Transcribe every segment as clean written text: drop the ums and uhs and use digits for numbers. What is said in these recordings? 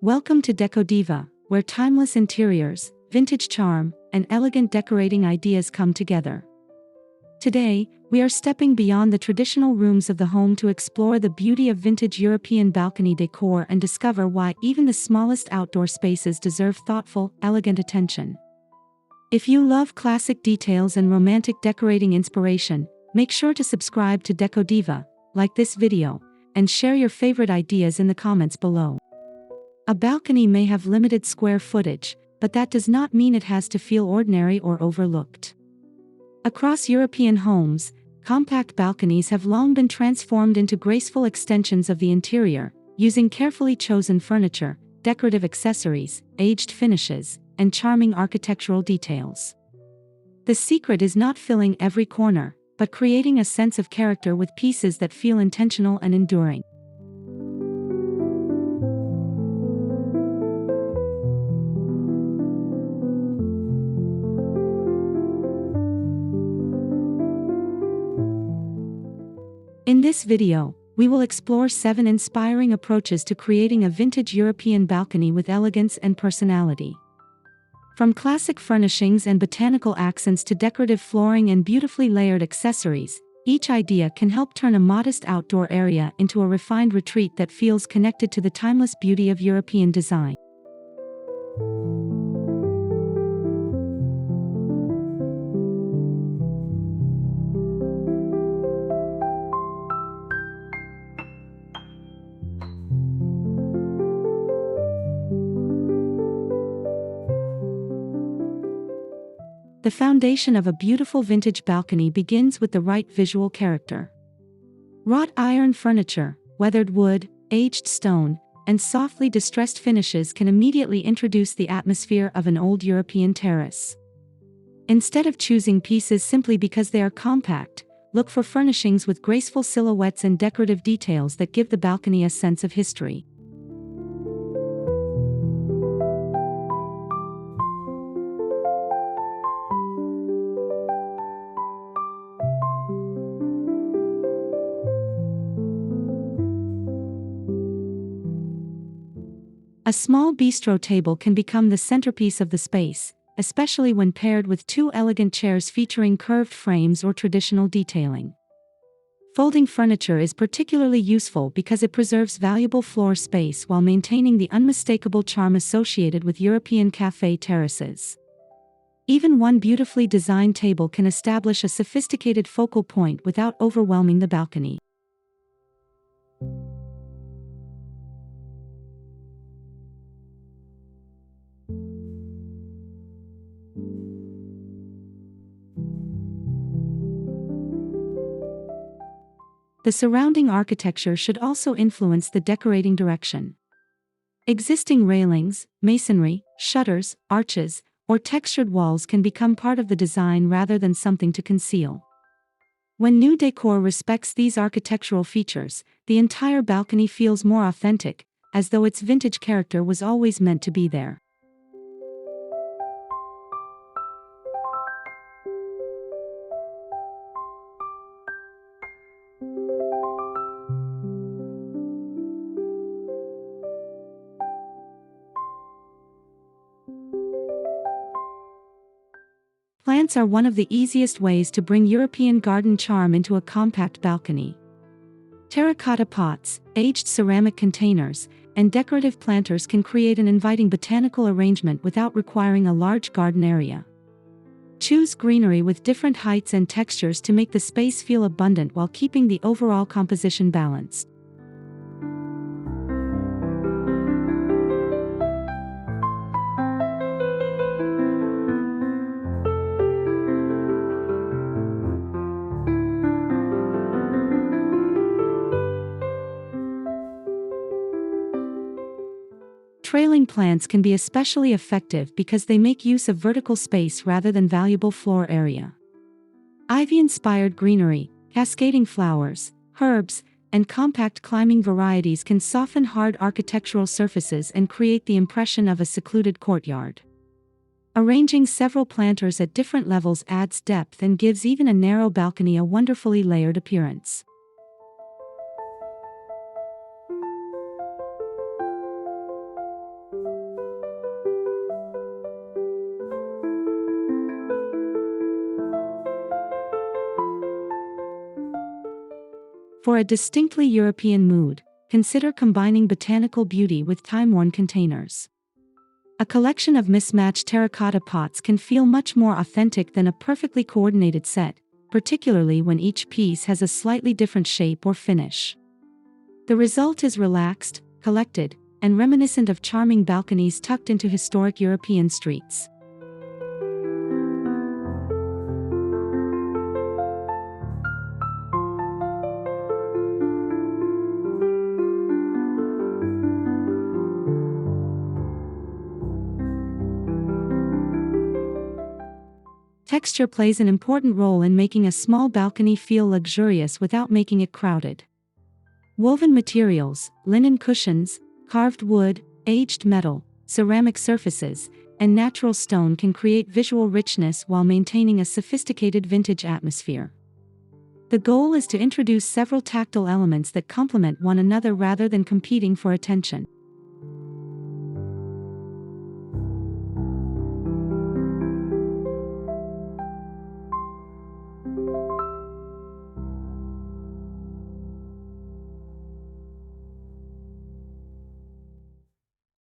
Welcome to Decodiva, where timeless interiors, vintage charm, and elegant decorating ideas come together. Today, we are stepping beyond the traditional rooms of the home to explore the beauty of vintage European balcony decor and discover why even the smallest outdoor spaces deserve thoughtful, elegant attention. If you love classic details and romantic decorating inspiration, make sure to subscribe to Decodiva, like this video, and share your favorite ideas in the comments below. A balcony may have limited square footage, but that does not mean it has to feel ordinary or overlooked. Across European homes, compact balconies have long been transformed into graceful extensions of the interior, using carefully chosen furniture, decorative accessories, aged finishes, and charming architectural details. The secret is not filling every corner, but creating a sense of character with pieces that feel intentional and enduring. In this video, we will explore 7 inspiring approaches to creating a vintage European balcony with elegance and personality. From classic furnishings and botanical accents to decorative flooring and beautifully layered accessories, each idea can help turn a modest outdoor area into a refined retreat that feels connected to the timeless beauty of European design. The foundation of a beautiful vintage balcony begins with the right visual character. Wrought iron furniture, weathered wood, aged stone, and softly distressed finishes can immediately introduce the atmosphere of an old European terrace. Instead of choosing pieces simply because they are compact, look for furnishings with graceful silhouettes and decorative details that give the balcony a sense of history. A small bistro table can become the centerpiece of the space, especially when paired with 2 elegant chairs featuring curved frames or traditional detailing. Folding furniture is particularly useful because it preserves valuable floor space while maintaining the unmistakable charm associated with European café terraces. Even one beautifully designed table can establish a sophisticated focal point without overwhelming the balcony. The surrounding architecture should also influence the decorating direction. Existing railings, masonry, shutters, arches, or textured walls can become part of the design rather than something to conceal. When new decor respects these architectural features, the entire balcony feels more authentic, as though its vintage character was always meant to be there. Plants are one of the easiest ways to bring European garden charm into a compact balcony. Terracotta pots, aged ceramic containers, and decorative planters can create an inviting botanical arrangement without requiring a large garden area. Choose greenery with different heights and textures to make the space feel abundant while keeping the overall composition balanced. Trailing plants can be especially effective because they make use of vertical space rather than valuable floor area. Ivy-inspired greenery, cascading flowers, herbs, and compact climbing varieties can soften hard architectural surfaces and create the impression of a secluded courtyard. Arranging several planters at different levels adds depth and gives even a narrow balcony a wonderfully layered appearance. For a distinctly European mood, consider combining botanical beauty with time-worn containers. A collection of mismatched terracotta pots can feel much more authentic than a perfectly coordinated set, particularly when each piece has a slightly different shape or finish. The result is relaxed, collected, and reminiscent of charming balconies tucked into historic European streets. Texture plays an important role in making a small balcony feel luxurious without making it crowded. Woven materials, linen cushions, carved wood, aged metal, ceramic surfaces, and natural stone can create visual richness while maintaining a sophisticated vintage atmosphere. The goal is to introduce several tactile elements that complement one another rather than competing for attention.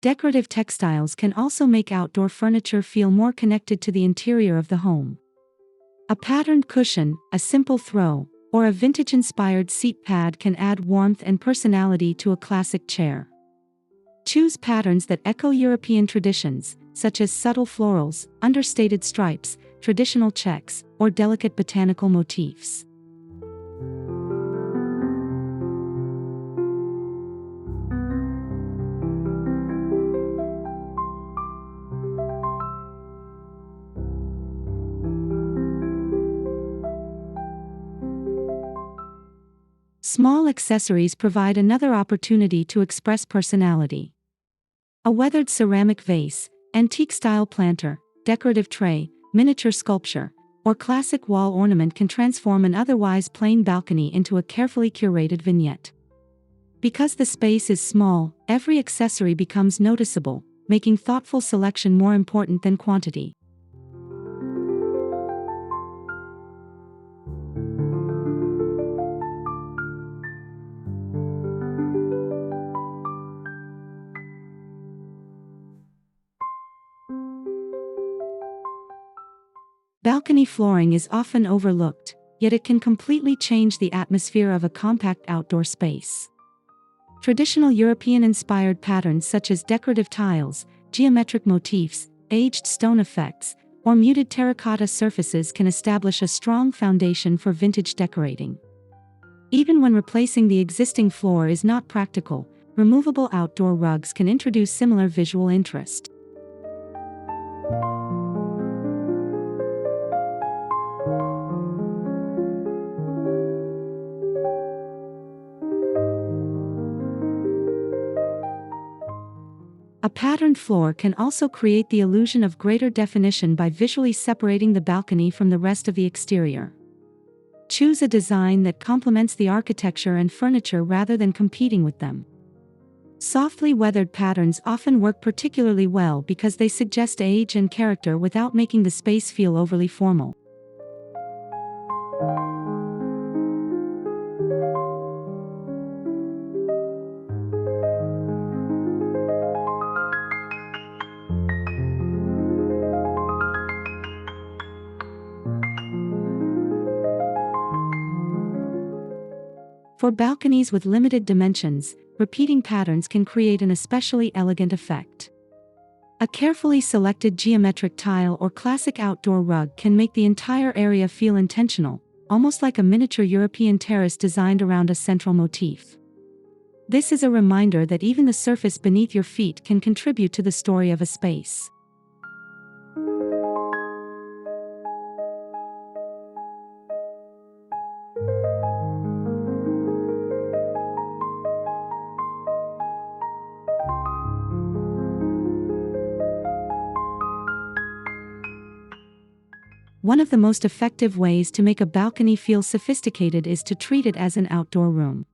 Decorative textiles can also make outdoor furniture feel more connected to the interior of the home. A patterned cushion, a simple throw, or a vintage-inspired seat pad can add warmth and personality to a classic chair. Choose patterns that echo European traditions, such as subtle florals, understated stripes, traditional checks, or delicate botanical motifs. Small accessories provide another opportunity to express personality. A weathered ceramic vase, antique-style planter, decorative tray, miniature sculpture, or classic wall ornament can transform an otherwise plain balcony into a carefully curated vignette. Because the space is small, every accessory becomes noticeable, making thoughtful selection more important than quantity. Balcony flooring is often overlooked, yet it can completely change the atmosphere of a compact outdoor space. Traditional European-inspired patterns such as decorative tiles, geometric motifs, aged stone effects, or muted terracotta surfaces can establish a strong foundation for vintage decorating. Even when replacing the existing floor is not practical, removable outdoor rugs can introduce similar visual interest. A patterned floor can also create the illusion of greater definition by visually separating the balcony from the rest of the exterior. Choose a design that complements the architecture and furniture rather than competing with them. Softly weathered patterns often work particularly well because they suggest age and character without making the space feel overly formal. For balconies with limited dimensions, repeating patterns can create an especially elegant effect. A carefully selected geometric tile or classic outdoor rug can make the entire area feel intentional, almost like a miniature European terrace designed around a central motif. This is a reminder that even the surface beneath your feet can contribute to the story of a space. One of the most effective ways to make a balcony feel sophisticated is to treat it as an outdoor room.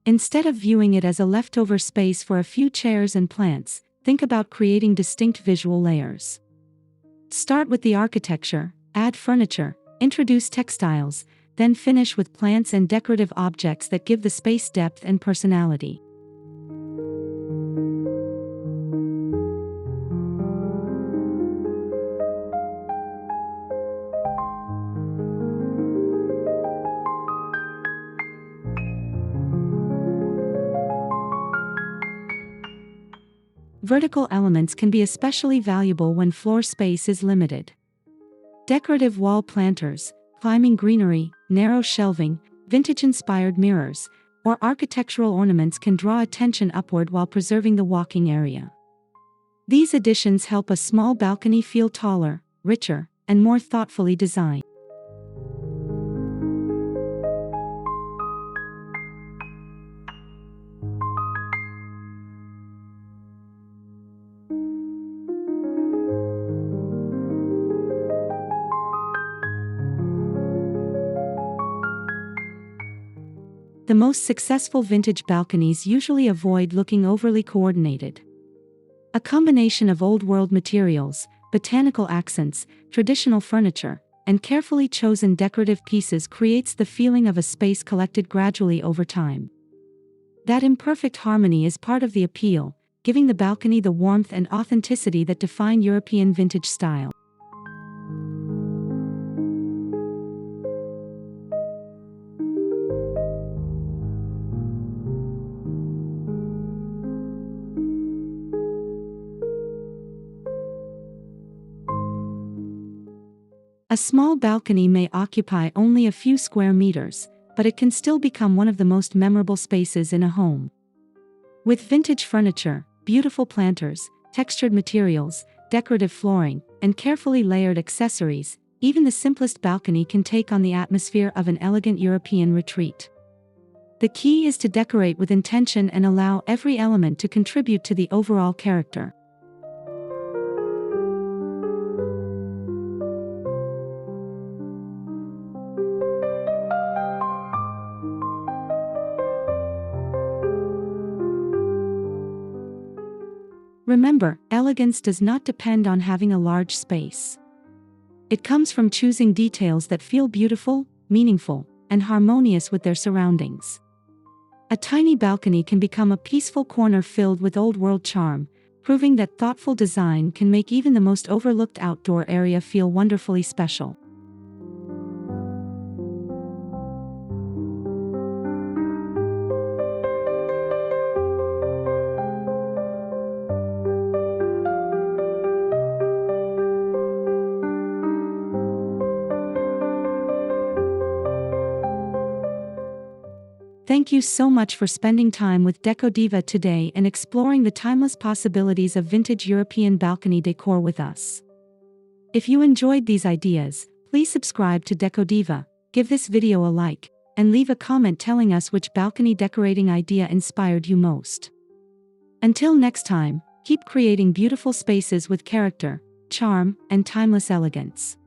Instead of viewing it as a leftover space for a few chairs and plants, think about creating distinct visual layers. Start with the architecture, add furniture, introduce textiles, then finish with plants and decorative objects that give the space depth and personality. Vertical elements can be especially valuable when floor space is limited. Decorative wall planters, climbing greenery, narrow shelving, vintage-inspired mirrors, or architectural ornaments can draw attention upward while preserving the walking area. These additions help a small balcony feel taller, richer, and more thoughtfully designed. The most successful vintage balconies usually avoid looking overly coordinated. A combination of old-world materials, botanical accents, traditional furniture, and carefully chosen decorative pieces creates the feeling of a space collected gradually over time. That imperfect harmony is part of the appeal, giving the balcony the warmth and authenticity that define European vintage style. A small balcony may occupy only a few square meters, but it can still become one of the most memorable spaces in a home. With vintage furniture, beautiful planters, textured materials, decorative flooring, and carefully layered accessories, even the simplest balcony can take on the atmosphere of an elegant European retreat. The key is to decorate with intention and allow every element to contribute to the overall character. Remember, elegance does not depend on having a large space. It comes from choosing details that feel beautiful, meaningful, and harmonious with their surroundings. A tiny balcony can become a peaceful corner filled with old-world charm, proving that thoughtful design can make even the most overlooked outdoor area feel wonderfully special. Thank you so much for spending time with Decodiva today and exploring the timeless possibilities of vintage European balcony decor with us. If you enjoyed these ideas, please subscribe to Decodiva, give this video a like, and leave a comment telling us which balcony decorating idea inspired you most. Until next time, keep creating beautiful spaces with character, charm, and timeless elegance.